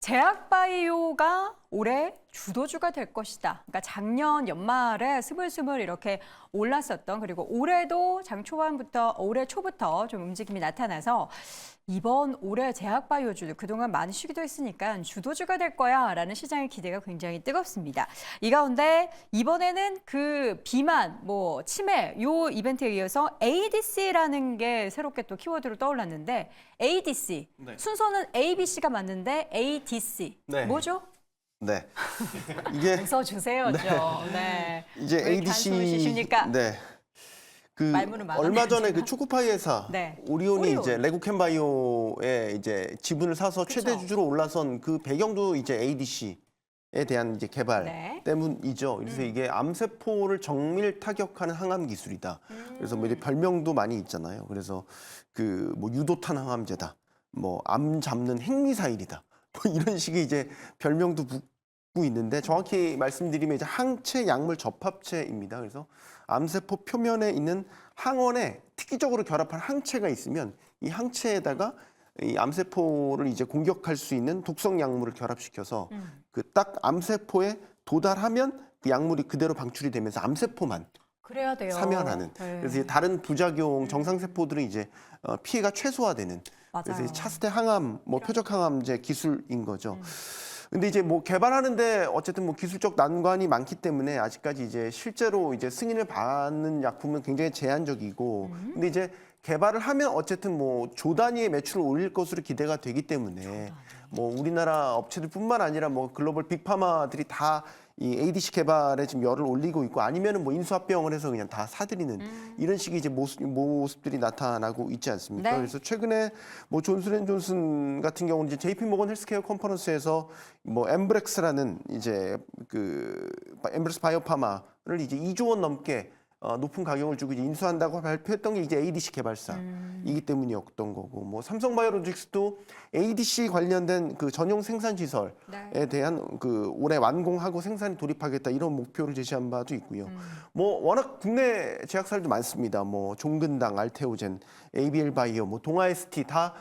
제약바이오가 올해 주도주가 될 것이다. 그러니까 작년 연말에 스물스물 이렇게 올랐었던, 그리고 올해도 올해 초부터 좀 움직임이 나타나서 이번 올해 제약바이오주도 그동안 많이 쉬기도 했으니까 주도주가 될 거야 라는 시장의 기대가 굉장히 뜨겁습니다. 이 가운데 이번에는 그 비만, 치매 요 이벤트에 이어서 ADC라는 게 새롭게 또 키워드로 떠올랐는데 ADC, 네. 순서는 ABC가 맞는데 ADC, 네. 뭐죠? 네. 이게 웃어주세요, 네. 네. 이제 ADC. 네. 얼마 전에 그 초코파이 회사 네. 오리온이 이제 레고캠바이오의 이제 지분을 사서 그쵸. 최대 주주로 올라선 그 배경도 이제 ADC에 대한 이제 개발 네. 때문이죠. 그래서 이게 암세포를 정밀 타격하는 항암 기술이다. 그래서 이제 별명도 많이 있잖아요. 그래서 유도탄 항암제다. 암 잡는 핵미사일이다. 이런 식의 이제 별명도 붙고 있는데 정확히 말씀드리면 이제 항체 약물 접합체입니다. 그래서 암세포 표면에 있는 항원에 특이적으로 결합한 항체가 있으면 이 항체에다가 이 암세포를 이제 공격할 수 있는 독성 약물을 결합시켜서 그 딱 암세포에 도달하면 그 약물이 그대로 방출이 되면서 암세포만 그래야 돼요. 사면하는. 네. 그래서 다른 부작용 정상세포들은 이제 피해가 최소화되는. 맞아요. 그래서 차세대 항암, 표적 항암제 기술인 거죠. 근데 이제 개발하는데 어쨌든 기술적 난관이 많기 때문에 아직까지 이제 실제로 이제 승인을 받는 약품은 굉장히 제한적이고, 근데 이제 개발을 하면 어쨌든 조 단위의 매출을 올릴 것으로 기대가 되기 때문에 우리나라 업체들뿐만 아니라 글로벌 빅파마들이 다 이 ADC 개발에 지금 열을 올리고 있고 아니면은 인수합병을 해서 그냥 다 사들이는 이런 식의 이제 모습들이 나타나고 있지 않습니까? 네. 그래서 최근에 존슨앤존슨 같은 경우는 이제 JP모건 헬스케어 컨퍼런스에서 엠브렉스라는 이제 엠브렉스 바이오파마를 이제 2조 원 넘게 높은 가격을 주고 이제 인수한다고 발표했던 게 이제 ADC 개발사이기 때문이었던 거고, 삼성바이오로직스도 ADC 관련된 전용 생산 시설에 네. 대한 올해 완공하고 생산에 돌입하겠다 이런 목표를 제시한 바도 있고요. 워낙 국내 제약사들도 많습니다. 종근당, 알테오젠, ABL 바이오, 동아ST 다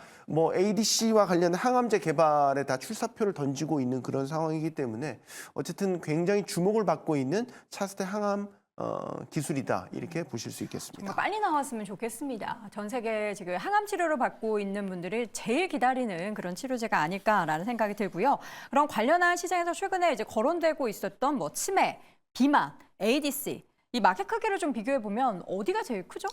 ADC와 관련된 항암제 개발에 다 출사표를 던지고 있는 그런 상황이기 때문에 어쨌든 굉장히 주목을 받고 있는 차세대 항암 기술이다 이렇게 보실 수 있겠습니다. 빨리 나왔으면 좋겠습니다. 전 세계 지금 항암 치료를 받고 있는 분들이 제일 기다리는 그런 치료제가 아닐까라는 생각이 들고요. 그럼 관련한 시장에서 최근에 이제 거론되고 있었던 치매, 비만, ADC 이 마켓 크기를 좀 비교해 보면 어디가 제일 크죠?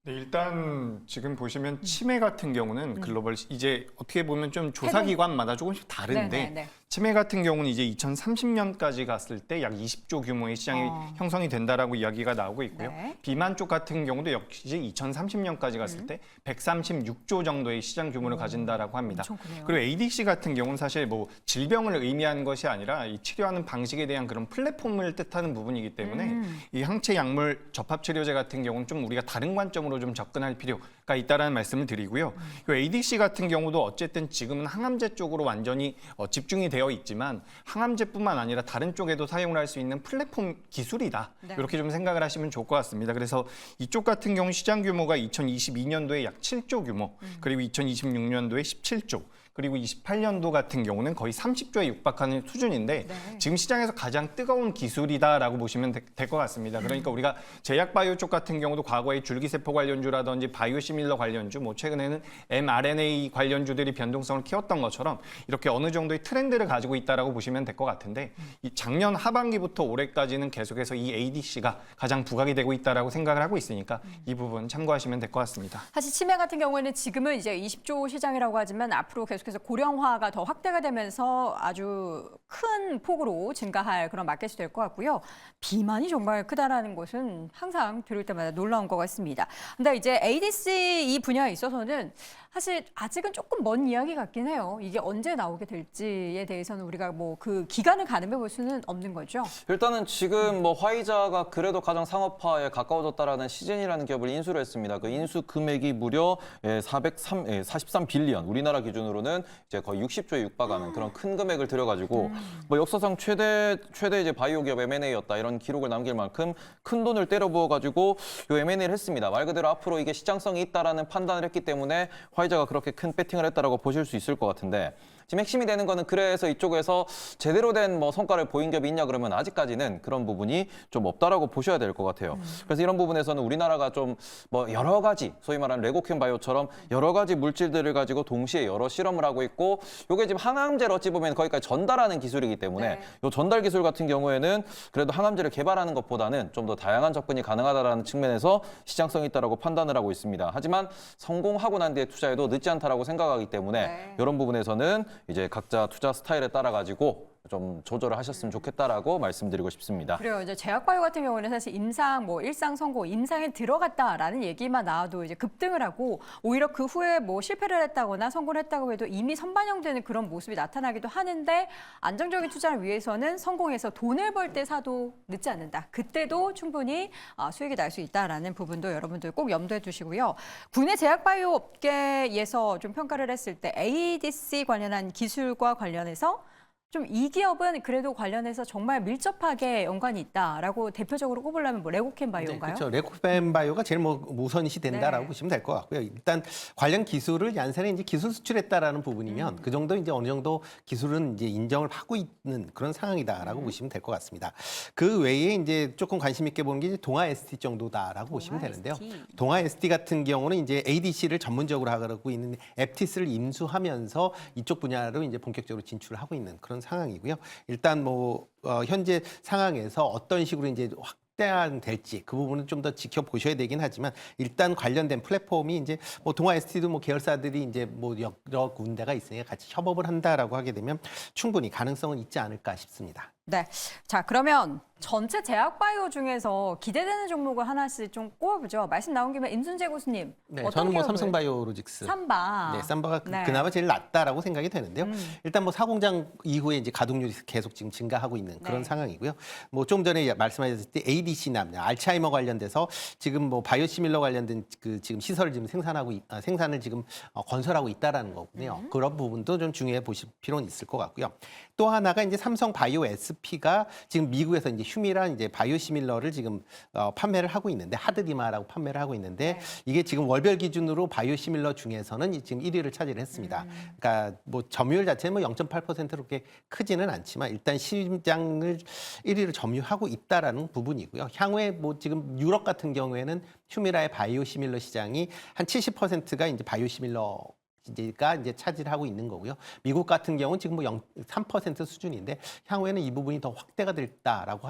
네, 일단 지금 보시면 치매 같은 경우는 글로벌 이제 어떻게 보면 좀 조사기관마다 조금씩 다른데 네네네. 치매 같은 경우는 이제 2030년까지 갔을 때 약 20조 규모의 시장이 형성이 된다라고 이야기가 나오고 있고요. 네. 비만 쪽 같은 경우도 역시 2030년까지 갔을 때 136조 정도의 시장 규모를 가진다라고 합니다. 그리고 ADC 같은 경우는 사실 질병을 의미하는 것이 아니라 이 치료하는 방식에 대한 그런 플랫폼을 뜻하는 부분이기 때문에 이 항체 약물 접합 치료제 같은 경우는 좀 우리가 다른 관점으로 좀 접근할 필요가 있다라는 말씀을 드리고요. 이 ADC 같은 경우도 어쨌든 지금은 항암제 쪽으로 완전히 집중이 되어 있지만 항암제뿐만 아니라 다른 쪽에도 사용을 할 수 있는 플랫폼 기술이다. 네. 이렇게 좀 생각을 하시면 좋을 것 같습니다. 그래서 이쪽 같은 경우 시장 규모가 2022년도에 약 7조 규모, 그리고 2026년도에 17조, 그리고 28년도 같은 경우는 거의 30조에 육박하는 수준인데 네. 지금 시장에서 가장 뜨거운 기술이다라고 보시면 될 것 같습니다. 그러니까 우리가 제약바이오 쪽 같은 경우도 과거에 줄기세포 관련주라든지 바이오시밀러 관련주, 최근에는 mRNA 관련주들이 변동성을 키웠던 것처럼 이렇게 어느 정도의 트렌드를 가지고 있다라고 보시면 될 것 같은데 이 작년 하반기부터 올해까지는 계속해서 이 ADC가 가장 부각이 되고 있다라고 생각을 하고 있으니까 이 부분 참고하시면 될 것 같습니다. 사실 치매 같은 경우에는 지금은 이제 20조 시장이라고 하지만 앞으로 계속해서 고령화가 더 확대가 되면서 아주 큰 폭으로 증가할 그런 마켓이 될 것 같고요. 비만이 정말 크다라는 것은 항상 들을 때마다 놀라운 것 같습니다. 근데 이제 ADC 이 분야에 있어서는 사실 아직은 조금 먼 이야기 같긴 해요. 이게 언제 나오게 될지에 대해서는 우리가 그 기간을 가늠해 볼 수는 없는 거죠. 일단은 지금 화이자가 그래도 가장 상업화에 가까워졌다라는 시젠이라는 기업을 인수를 했습니다. 그 인수 금액이 무려 43 빌리언, 우리나라 기준으로는 이제 거의 60조에 육박하는 그런 큰 금액을 들여가지고 역사상 최대 이제 바이오 기업 M&A였다 이런 기록을 남길 만큼 큰 돈을 때려 부어가지고 이 M&A를 했습니다. 말 그대로 앞으로 이게 시장성이 있다라는 판단을 했기 때문에 화이자가 그렇게 큰 배팅을 했다라고 보실 수 있을 것 같은데 지금 핵심이 되는 거는 그래서 이쪽에서 제대로 된 뭐 성과를 보인 기업이 있냐 그러면 아직까지는 그런 부분이 좀 없다라고 보셔야 될 것 같아요. 그래서 이런 부분에서는 우리나라가 좀 뭐 여러 가지 소위 말하는 레고캠 바이오처럼 여러 가지 물질들을 가지고 동시에 여러 실험을 하고 있고 이게 지금 항암제를 어찌 보면 거기까지 전달하는 기술이기 때문에 이 전달 기술 같은 경우에는 그래도 항암제를 개발하는 것보다는 좀 더 다양한 접근이 가능하다라는 측면에서 시장성이 있다라고 판단을 하고 있습니다. 하지만 성공하고 난 뒤에 투자해도 늦지 않다라고 생각하기 때문에 이런 부분에서는 이제 각자 투자 스타일에 따라 가지고 좀 조절을 하셨으면 좋겠다라고 말씀드리고 싶습니다. 그래요. 이제 제약바이오 같은 경우는 사실 임상, 뭐 일상 성공, 임상에 들어갔다라는 얘기만 나와도 이제 급등을 하고 오히려 그 후에 뭐 실패를 했다거나 성공을 했다고 해도 이미 선반영되는 그런 모습이 나타나기도 하는데 안정적인 투자를 위해서는 성공해서 돈을 벌 때 사도 늦지 않는다. 그때도 충분히 수익이 날 수 있다라는 부분도 여러분들 꼭 염두에 두시고요. 국내 제약바이오 업계에서 좀 평가를 했을 때 ADC 관련한 기술과 관련해서 좀 이 기업은 그래도 관련해서 정말 밀접하게 연관이 있다라고 대표적으로 꼽으려면 뭐 레고캠 바이오인가요? 네, 그렇죠. 레고캠 바이오가 제일 뭐 우선시 된다라고 보시면 될 것 같고요. 일단 관련 기술을 얀센에 이제 기술 수출했다라는 부분이면 그 정도 이제 어느 정도 기술은 이제 인정을 하고 있는 그런 상황이다라고 보시면 될 것 같습니다. 그 외에 이제 조금 관심 있게 보는 게 이제 동아 ST 정도다라고 보시면 되는데요. 동아 ST 같은 경우는 이제 ADC를 전문적으로 하고 있는 앱티스를 인수하면서 이쪽 분야로 이제 본격적으로 진출을 하고 있는 그런 상황이고요. 일단 뭐 현재 상황에서 어떤 식으로 이제 확대될지 그 부분은 좀 더 지켜보셔야 되긴 하지만 일단 관련된 플랫폼이 이제 뭐 동아 ST도 뭐 계열사들이 이제 뭐 여러 군데가 있으니까 같이 협업을 한다라고 하게 되면 충분히 가능성은 있지 않을까 싶습니다. 네. 자, 그러면 전체 제약바이오 중에서 기대되는 종목을 하나씩 좀 꼽아보죠. 말씀 나온 김에 임순재 교수님. 네, 어떤 저는 뭐 기업을? 삼성바이오로직스. 삼바. 네, 삼바가 네. 그나마 제일 낫다라고 생각이 되는데요. 일단 뭐 사공장 이후에 이제 가동률이 계속 지금 증가하고 있는 그런 네. 상황이고요. 뭐 좀 전에 말씀하셨을 때 ADC나 알츠하이머 관련돼서 지금 뭐 바이오시밀러 관련된 그 지금 시설을 지금 생산을 지금 건설하고 있다라는 거군요. 그런 부분도 좀 중요해 보실 필요는 있을 것 같고요. 또 하나가 이제 삼성 바이오 SP가 지금 미국에서 이제 휴미란 이제 바이오시밀러를 지금 판매를 하고 있는데 하드디마라고 판매를 하고 있는데 이게 지금 월별 기준으로 바이오시밀러 중에서는 지금 1위를 차지했습니다. 그러니까 뭐 점유율 자체는 뭐 0.8%로 그렇게 크지는 않지만 일단 시장을 1위를 점유하고 있다라는 부분이고요. 향후에 뭐 지금 유럽 같은 경우에는 휴미라의 바이오시밀러 시장이 한 70%가 이제 바이오시밀러 가 이제 차지하고 있는 거고요. 미국 같은 경우는 지금 뭐 3% 수준인데 향후에는 이 부분이 더 확대가 됐다라고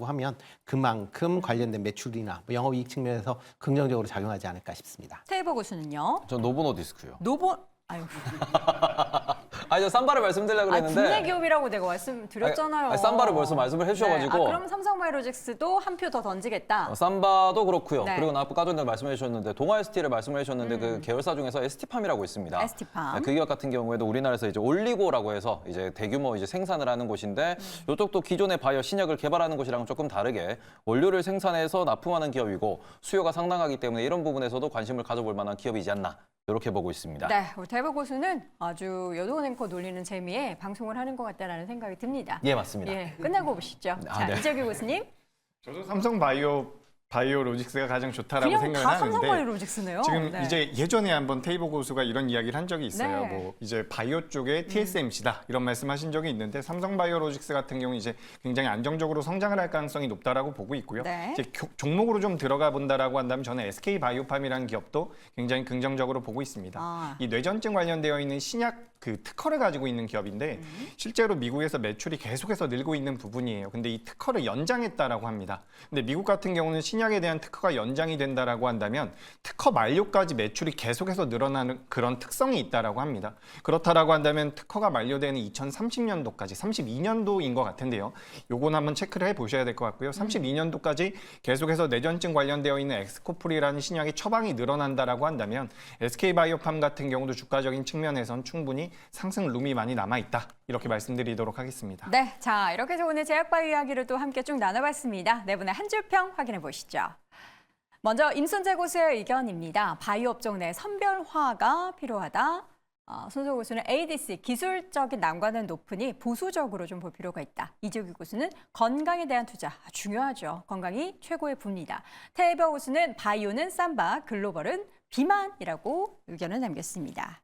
하면 그만큼 관련된 매출이나 뭐 영업이익 측면에서 긍정적으로 작용하지 않을까 싶습니다. 테이버 교수는요? 저 노보노디스크요. 아유. 저 삼바를 말씀드리려고 그랬는데 국내 기업이라고 내가 말씀드렸잖아요. 삼바를 벌써 말씀을 해주셔가지고 그럼 삼성바이오로직스도 한 표 더 던지겠다. 삼바도 그렇고요. 네. 그리고 아까 전에 말씀해 주셨는데 동아 ST를 말씀해 주셨는데 그 계열사 중에서 ST팜이라고 있습니다. ST팜. 그 기업 같은 경우에도 우리나라에서 이제 올리고라고 해서 이제 대규모 이제 생산을 하는 곳인데 이쪽도 기존의 바이오 신약을 개발하는 곳이랑 조금 다르게 원료를 생산해서 납품하는 기업이고 수요가 상당하기 때문에 이런 부분에서도 관심을 가져볼 만한 기업이지 않나 이렇게 보고 있습니다. 네, 우리 대박 교수는 아주 여도원 앵커 놀리는 재미에 방송을 하는 것 같다라는 생각이 듭니다. 예, 맞습니다. 예, 끝나고 보시죠. 자, 네. 이재규 교수님. 저도 삼성 바이오로직스가 가장 좋다라고 그냥 생각을 다 하는데 삼성바이오로직스네요. 지금 네. 이제 예전에 한번 테이버 고수가 이런 이야기를 한 적이 있어요. 네. 뭐 이제 바이오 쪽에 TSMC다 이런 말씀하신 적이 있는데 삼성바이오로직스 같은 경우 이제 굉장히 안정적으로 성장을 할 가능성이 높다라고 보고 있고요. 네. 이제 종목으로 좀 들어가 본다라고 한다면 저는 SK바이오팜이라는 기업도 굉장히 긍정적으로 보고 있습니다. 이 뇌전증 관련되어 있는 신약 그 특허를 가지고 있는 기업인데 실제로 미국에서 매출이 계속해서 늘고 있는 부분이에요. 근데 이 특허를 연장했다라고 합니다. 근데 미국 같은 경우는 신약에 대한 특허가 연장이 된다라고 한다면 특허 만료까지 매출이 계속해서 늘어나는 그런 특성이 있다라고 합니다. 그렇다라고 한다면 특허가 만료되는 2030년도까지 32년도인 것 같은데요. 요건 한번 체크를 해보셔야 될 것 같고요. 32년도까지 계속해서 뇌전증 관련되어 있는 엑스코프리라는 신약의 처방이 늘어난다라고 한다면 SK바이오팜 같은 경우도 주가적인 측면에선 충분히 상승 룸이 많이 남아있다. 이렇게 말씀드리도록 하겠습니다. 네, 자 이렇게 해서 오늘 제약바이오 이야기를 또 함께 쭉 나눠봤습니다. 네 분의 한 줄평 확인해 보시죠. 먼저 임순재 고수의 의견입니다. 바이오 업종 내 선별화가 필요하다. 손석희 고수는 ADC 기술적인 난관은 높으니 보수적으로 좀 볼 필요가 있다. 이재규 고수는 건강에 대한 투자 중요하죠. 건강이 최고의 부입니다. 테이버 고수는 바이오는 삼바, 글로벌은 비만이라고 의견을 남겼습니다.